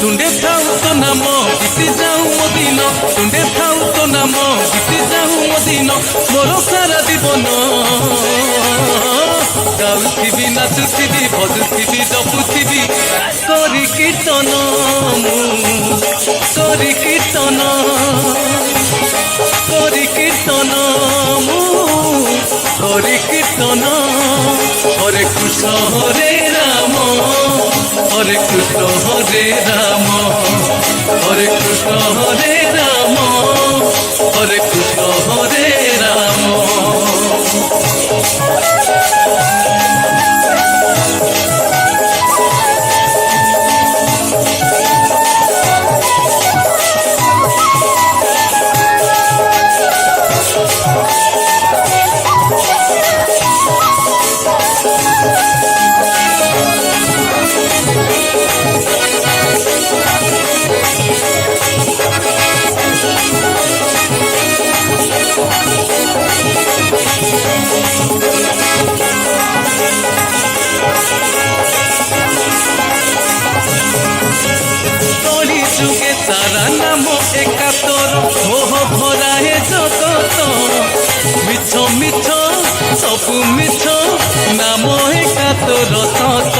तुंडे थाऊ तो नाम बीती जाऊ मो दिन तुंडे थाऊ तो नाम बीती जाऊ मो दिन मोर सारा जीवन गाउथिबी नाचुथिबी भजुथिबी जपुथिबी करी कीर्तन करी कीर्तन करी कीर्तन हरे कीर्तन हरे कृष्ण हरे राम हरे कृष्ण हरे राम हरे कृष्ण हरे राम हरे कृष्ण हरे राम। যুগে তারা নাম একাত্তর মোহ ভরা হে জগত মিছ মিছ সবু মিছ নাম একাত্তর তত।